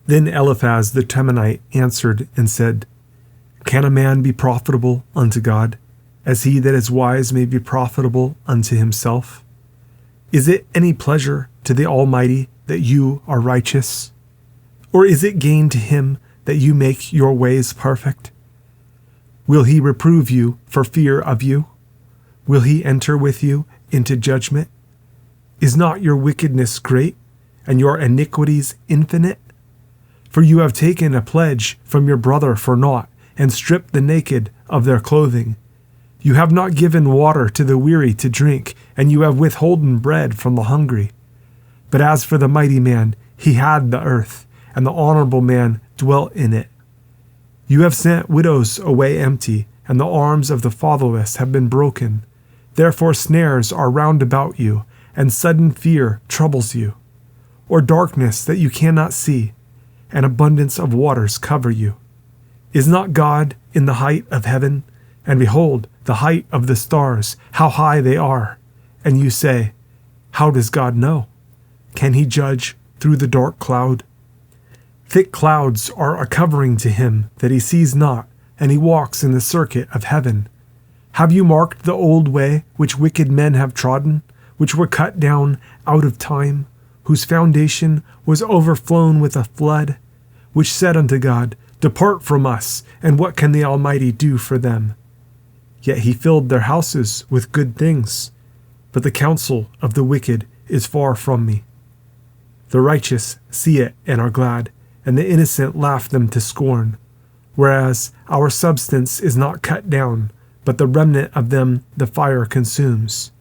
Then Eliphaz the Temanite answered and said, Can a man be profitable unto God, as he that is wise may be profitable unto himself? Is it any pleasure to the Almighty that you are righteous? Or is it gain to him that you make your ways perfect? Will he reprove you for fear of you? Will he enter with you into judgment? Is not your wickedness great, and your iniquities infinite? For you have taken a pledge from your brother for naught, and stripped the naked of their clothing. You have not given water to the weary to drink, and you have withholden bread from the hungry. But as for the mighty man, he had the earth, and the honorable man dwelt in it. You have sent widows away empty, and the arms of the fatherless have been broken. Therefore snares are round about you, and sudden fear troubles you, or darkness that you cannot see, and abundance of waters cover you. Is not God in the height of heaven? And behold, the height of the stars, how high they are. And you say, How does God know? Can he judge through the dark cloud? Thick clouds are a covering to him that he sees not, and he walks in the circuit of heaven. Have you marked the old way which wicked men have trodden, which were cut down out of time, whose foundation was overflown with a flood, which said unto God, Depart from us, and what can the Almighty do for them? Yet he filled their houses with good things, but the counsel of the wicked is far from me. The righteous see it and are glad, and the innocent laugh them to scorn, whereas our substance is not cut down, but the remnant of them the fire consumes.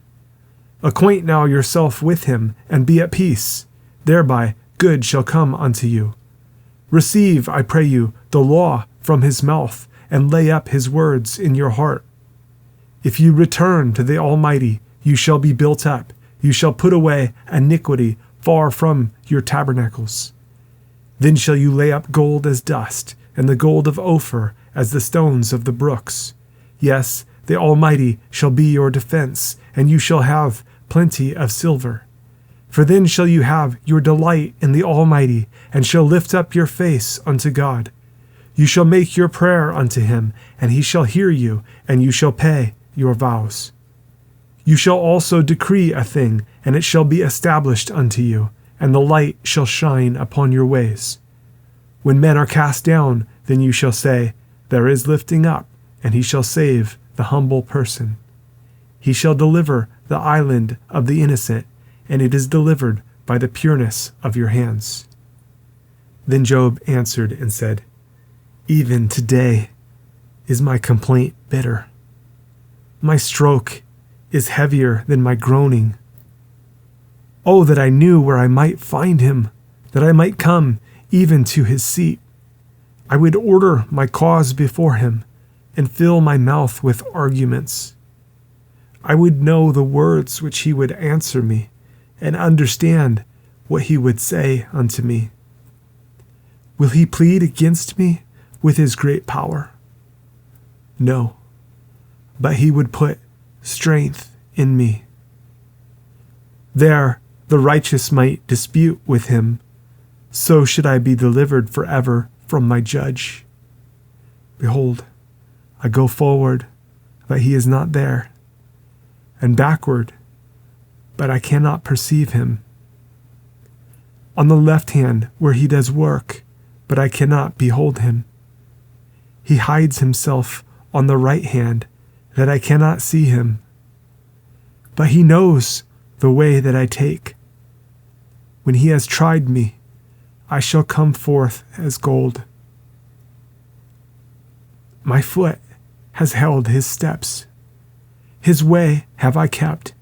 Acquaint now yourself with him, and be at peace, thereby good shall come unto you. Receive, I pray you, the law from his mouth, and lay up his words in your heart. If you return to the Almighty, you shall be built up. You shall put away iniquity far from your tabernacles. Then shall you lay up gold as dust, and the gold of Ophir as the stones of the brooks. Yes, the Almighty shall be your defense, and you shall have plenty of silver. For then shall you have your delight in the Almighty, and shall lift up your face unto God. You shall make your prayer unto him, and he shall hear you, and you shall pay your vows. You shall also decree a thing, and it shall be established unto you, and the light shall shine upon your ways. When men are cast down, then you shall say, There is lifting up, and he shall save the humble person. He shall deliver the island of the innocent, and it is delivered by the pureness of your hands. Then Job answered and said, Even today is my complaint bitter. My stroke is heavier than my groaning. Oh, that I knew where I might find him, that I might come even to his seat. I would order my cause before him, and fill my mouth with arguments. I would know the words which he would answer me, and understand what he would say unto me. Will he plead against me with his great power? No, but he would put strength in me. There the righteous might dispute with him, so should I be delivered forever from my judge. Behold, I go forward, but he is not there, and backward, but I cannot perceive him. On the left hand where he does work, but I cannot behold him. He hides himself on the right hand, that I cannot see him. But he knows the way that I take. When he has tried me, I shall come forth as gold. My foot has held his steps. His way have I kept,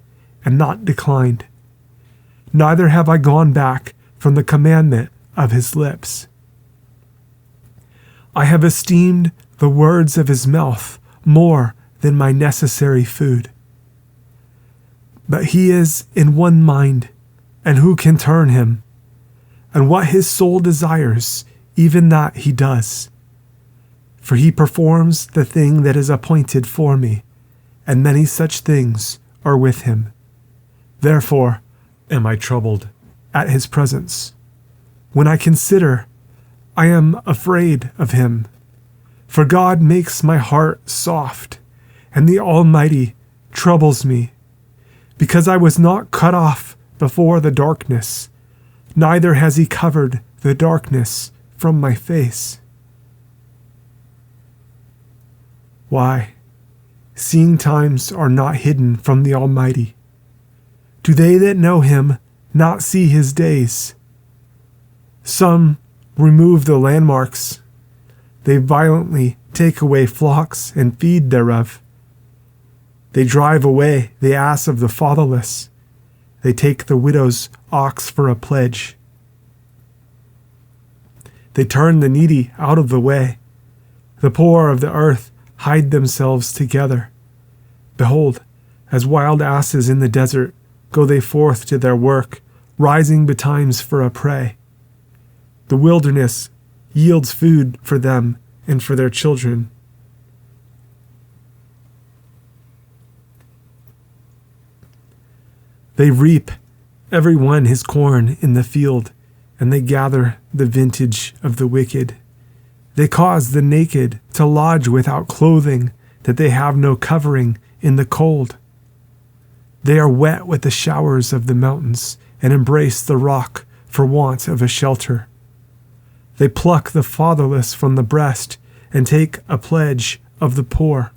and not declined. Neither have I gone back from the commandment of his lips. I have esteemed the words of his mouth more than my necessary food. But he is in one mind, and who can turn him? And what his soul desires, even that he does. For he performs the thing that is appointed for me, and many such things are with him. Therefore am I troubled at his presence. When I consider, I am afraid of him. For God makes my heart soft, and the Almighty troubles me. Because I was not cut off before the darkness, neither has he covered the darkness from my face. Why, seeing times are not hidden from the Almighty. Do they that know him not see his days? Some remove the landmarks. They violently take away flocks and feed thereof. They drive away the ass of the fatherless. They take the widow's ox for a pledge. They turn the needy out of the way. The poor of the earth hide themselves together. Behold, as wild asses in the desert, go they forth to their work, rising betimes for a prey. The wilderness yields food for them and for their children. They reap every one his corn in the field, and they gather the vintage of the wicked. They cause the naked to lodge without clothing, that they have no covering in the cold. They are wet with the showers of the mountains, and embrace the rock for want of a shelter. They pluck the fatherless from the breast, and take a pledge of the poor.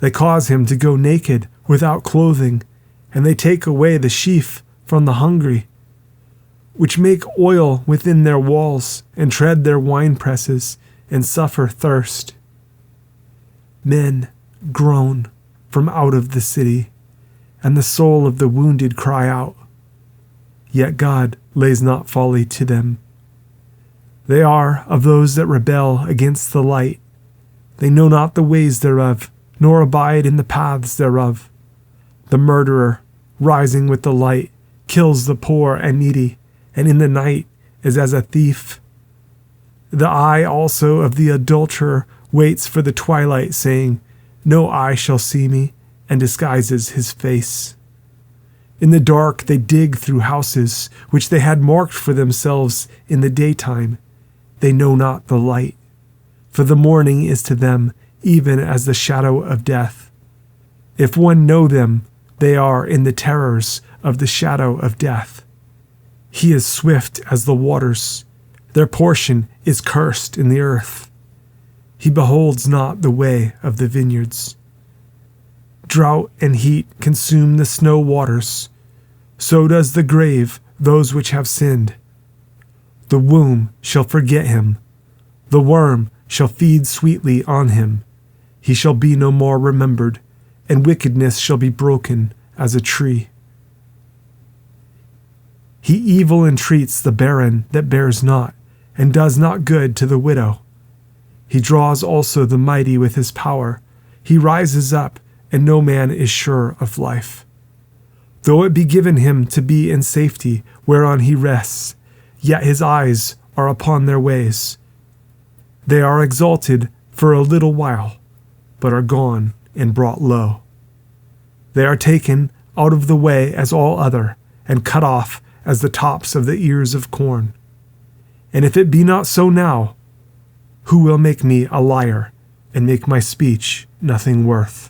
They cause him to go naked without clothing, and they take away the sheaf from the hungry, which make oil within their walls, and tread their winepresses, and suffer thirst. Men groan from out of the city, and the soul of the wounded cry out. Yet God lays not folly to them. They are of those that rebel against the light. They know not the ways thereof, nor abide in the paths thereof. The murderer, rising with the light, kills the poor and needy, and in the night is as a thief. The eye also of the adulterer waits for the twilight, saying, No eye shall see me, and disguises his face. In the dark they dig through houses, which they had marked for themselves in the daytime. They know not the light, for the morning is to them even as the shadow of death. If one know them, they are in the terrors of the shadow of death. He is swift as the waters. Their portion is cursed in the earth. He beholds not the way of the vineyards. Drought and heat consume the snow waters. So does the grave those which have sinned. The womb shall forget him. The worm shall feed sweetly on him. He shall be no more remembered, and wickedness shall be broken as a tree. He evil entreats the barren that bears not, and does not good to the widow. He draws also the mighty with his power. He rises up, and no man is sure of life. Though it be given him to be in safety, whereon he rests, yet his eyes are upon their ways. They are exalted for a little while, but are gone and brought low. They are taken out of the way as all other, and cut off as the tops of the ears of corn. And if it be not so now, who will make me a liar, and make my speech nothing worth?